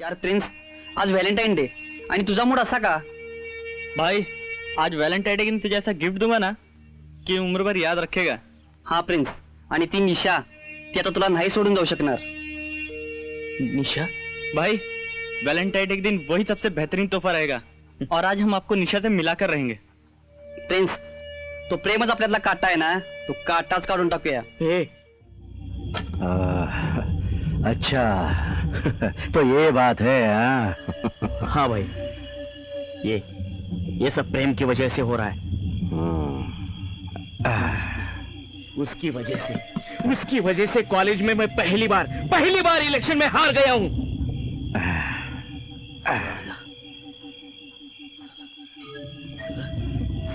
यार प्रिंस, आज Valentine day आणि तुझा मूड असा का? भाई आज वैलेंटाइन डे के दिन तुझे ऐसा गिफ्ट दूंगा ना कि उम्र भर याद रखेगा. हा प्रिंस, आणि ती निशा, ती आता तुला नाही सोडून जाऊ शकणार. निशा भाई, वैलेंटाइन डे के दिन वही सबसे बेहतरीन तोहफा रहेगा और आज हम आपको निशा से मिलाकर रहेंगे. प्रिन्स, तो प्रेमच आपल्यातला काटा आहे ना, तो काटाच काढून टाकूया. अच्छा तो ये बात है. हाँ भाई, ये सब प्रेम की वजह से हो रहा है. उसकी वजह से कॉलेज में मैं पहली बार इलेक्शन में हार गया हूं.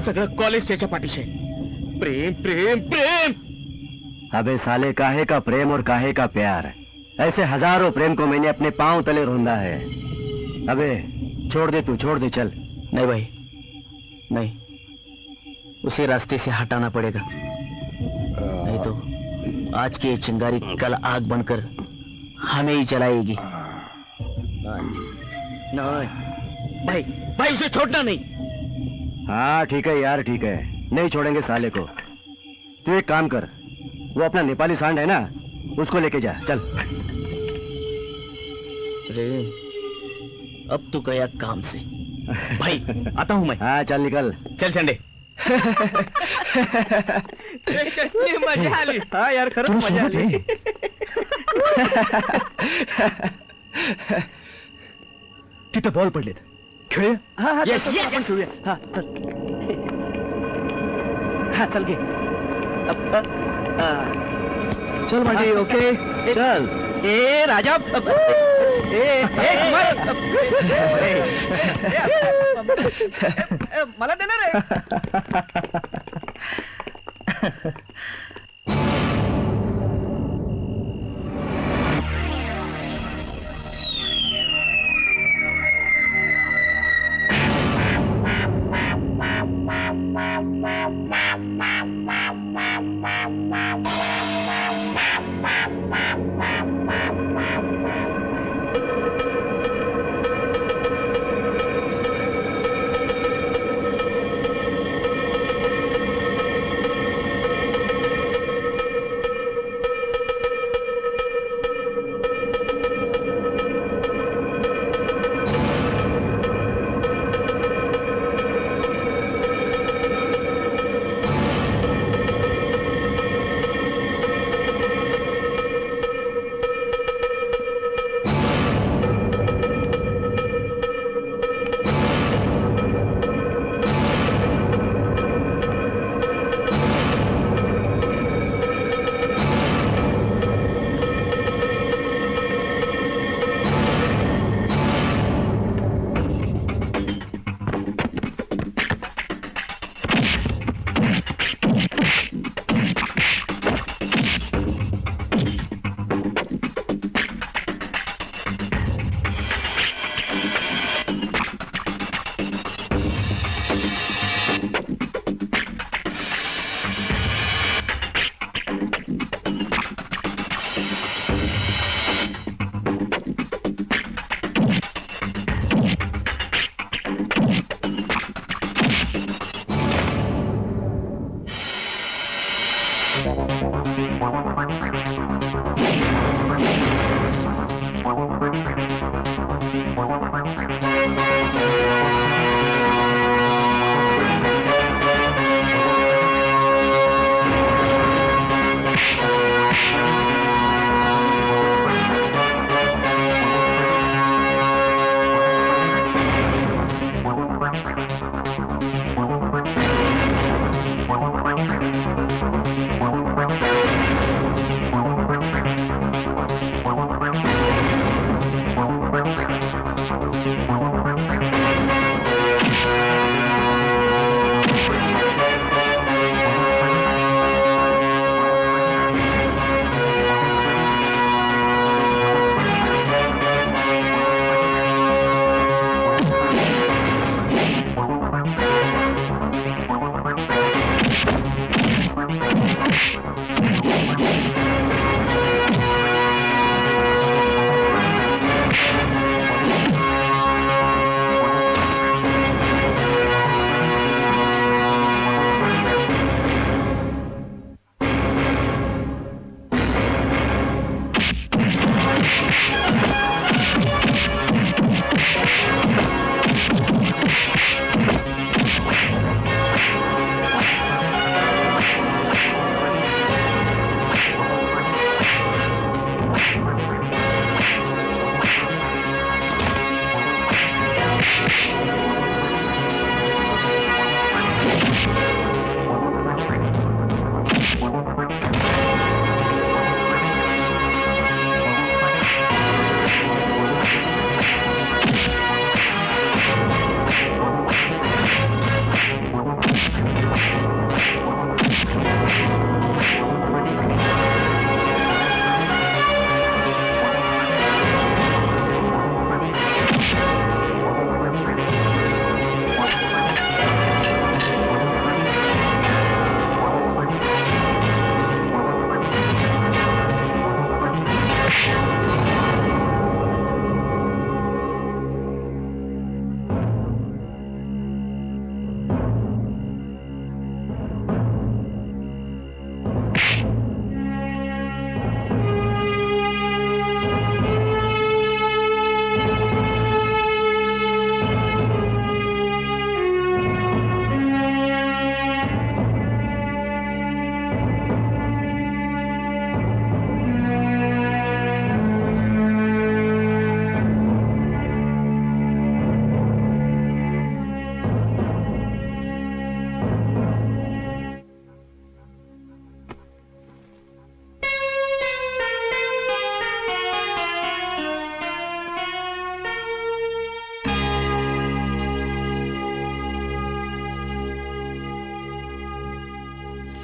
सगळं कॉलेज त्याच्या पाठीशी आहे. प्रेम प्रेम प्रेम. अबे साले, काहे का प्रेम और काहे का प्यार. ऐसे हजारों प्रेम को मैंने अपने पांव तले रोंदा है. अबे छोड़ दे, तू छोड़ दे, चल. नहीं भाई, नहीं, उसे रास्ते से हटाना पड़ेगा, नहीं तो आज की ये चिंगारी कल आग बनकर हमें ही जलाएगी. नहीं भाई, भाई उसे छोड़ना नहीं. हाँ ठीक है यार, ठीक है, नहीं छोड़ेंगे साले को. तू एक काम कर, वो अपना नेपाली सांड है ना, उसको लेके जा, चल. प्रेम, अब तू गया काम से. भाई आता हूं मैं. हाँ चल निकल. चल झंडे. कसली मजा आली. हाँ यार, खरंच मजा आली. तिथे बॉल पडलेत, खेळूया. हा, येस, आपण खेळूया. हा चल. हा चल घे. चल मांडी. ओके चल. ए राजा, मला देणार आहे.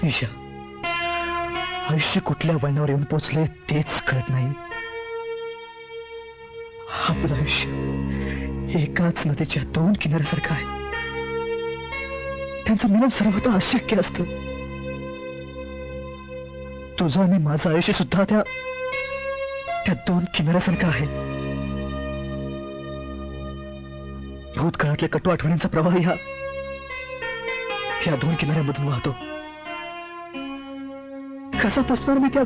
निशा, आयुष्य कुठल्या वळणावर येऊन पोचले तेच कळत नाही. आपलं आयुष्य एकाच नदीच्या दोन किनाऱ्यासारखं आहे. त्यांचं मिलन सर्वथा अशक्य असतं. तुझं आणि माझं आयुष्य सुद्धा त्या दोन किनाऱ्यासारखं आहे. भूतकाळातल्या कटू आठवणींचा प्रवाह ह्या दोन किनाऱ्यामधून वाहतो. कसा पोचणार मी त्या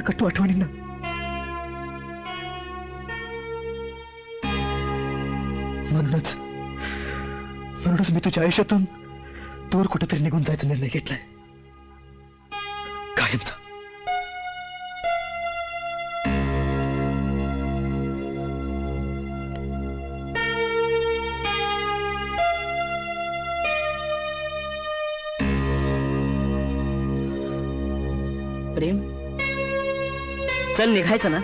कटू आठवणींना? म्हणूनच मी तुझ्या आयुष्यातून दूर कुठेतरी निघून जायचा निर्णय घेतलाय, कायमचा. प्रेम, चल निघायचं ना.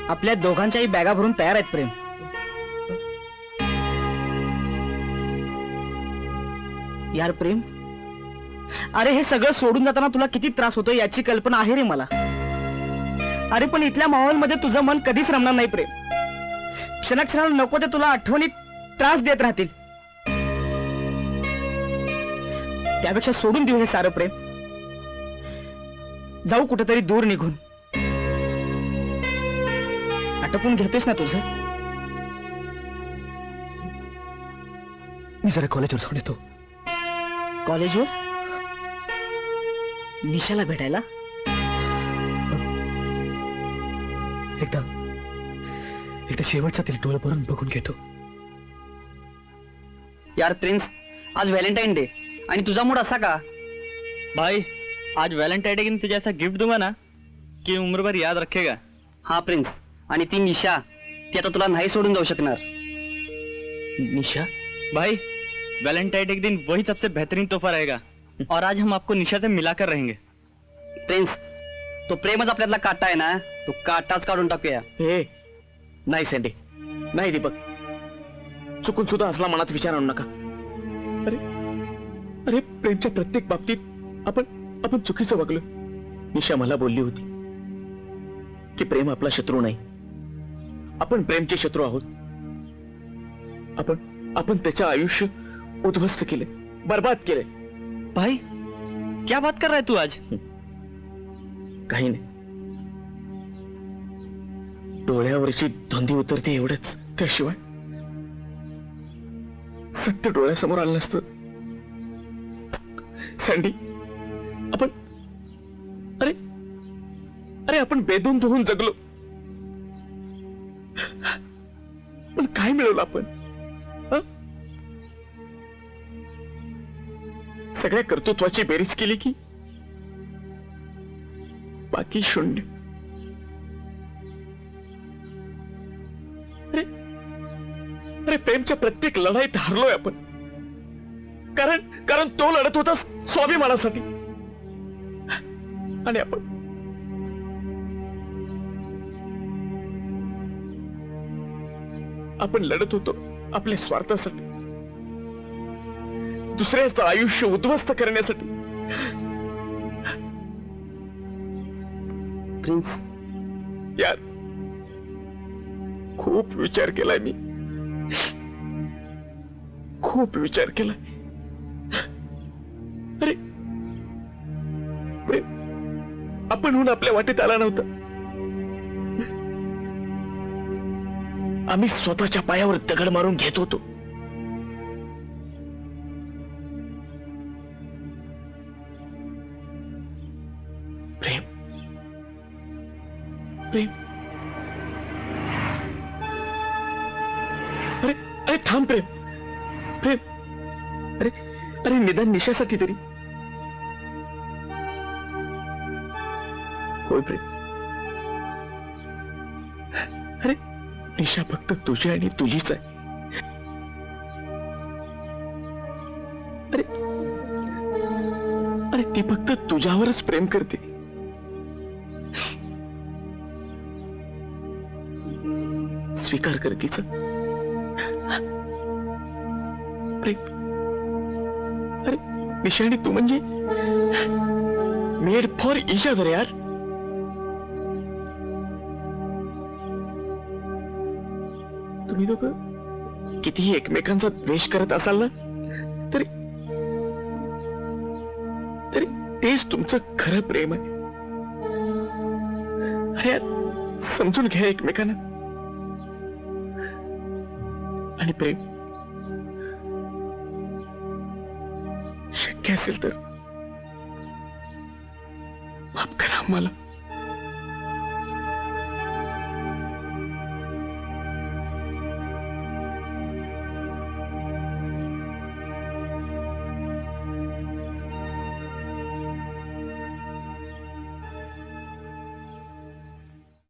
आपल्या दोघांच्याही बॅगा भरून तयार आहेत प्रेम. यार प्रेम, अरे हे सगळं सोडून जाताना तुला किती त्रास होतो याची कल्पना आहे रे मला. अरे पण इथल्या माहोलमध्ये तुझं मन कधीच रमणार नाही प्रेम. क्षणाक्षणाला नको ते तुला आठवणी त्रास देत राहतील. त्यापेक्षा सोडून देऊ हे सारं प्रेम. जाऊ कुठेतरी दूर निघून. आटपून घेतोयस ना तुझं? मी जरा कॉलेजवर जाऊन येतो. कॉलेजवर? निशाला भेटायला? एकदा शेवटचा तिला डोळं भरून बघून घेतो. यार प्रिन्स, आज व्हॅलेंटाइन डे आणि तुझा मूड असा का? भाई, आज वैलेंटाइन डे के दिन तुझे ऐसा गिफ्ट दूंगा ना कि उम्र भर याद रखेगा. हा प्रिन्स, आणि ती निशा, ती आता तुला नाही सोडून जाऊ शकणार. निशा? भाई, वैलेंटाइन डे के दिन वही सबसे बेहतरीन तोहफा रहेगा और आज हम आपको निशा से मिलाकर रहेंगे. प्रिन्स, तो प्रेमच आपल्यातला काटा आहे ना, तो काटाच काढून टाकूया. हे नाही सँडी, नाही दीपक, चुकून सुद्धा असला मनात विचार आणू नका. अरे प्रेमच्या प्रत्येक बाबतीत आपण चुकीचं वागलो. निशा मला बोलली होती की प्रेम आपला शत्रू नाही, आपण प्रेमचे शत्रू आहोत. आपण त्याचं आयुष्य उद्ध्वस्त केले, बर्बाद केले. भाई, क्या बात कर रहा है तू आज? काही नाही, डोळ्यावरची धुंदी उतरते एवढंच. त्याशिवाय सत्य डोळ्यासमोर आलं नसतं. सँडी, आपण बेदून धुवून जगलो, पण काय मिळवलं आपण? सगळ्या कर्तृत्वाची बेरीज केली की बाकी शून्य. अरे प्रेमच्या प्रत्येक लढाईत हारलोय आपण, कारण तो लढत होता स्वाभिमानासाठी, आणि आपण लढत होतो आपल्या स्वार्थासाठी, दुसऱ्याचं आयुष्य उद्ध्वस्त करण्यासाठी. प्रिन्स, यार, खूप विचार केलाय मी, खूप विचार केलाय. अरे प्रेम आपणहून आपल्या वाटेत आला नव्हता. आम्ही स्वतःच्या पायावर दगड मारून घेत होतो. प्रेम, प्रेम, अरे थांब प्रेम, अरे निदान निशासाठी तरी. होय प्रेम, अरे निशा फक्त तुझी आणि तुझीच आहे. अरे ती फक्त तुझ्यावरच प्रेम करते. स्वीकार कर तिचं प्रेम. निशा आणि तू म्हणजे मेड फॉर इच अदर यार. तुम्ही दोघं कितीही एकमेकांचा द्वेष करत असाल ना तरी तरी तेच तुमचं खरं प्रेम आहे. अरे यार, समजून घ्या एकमेकांना. आणि प्रेम शक्य असेल तर माफ करा मला.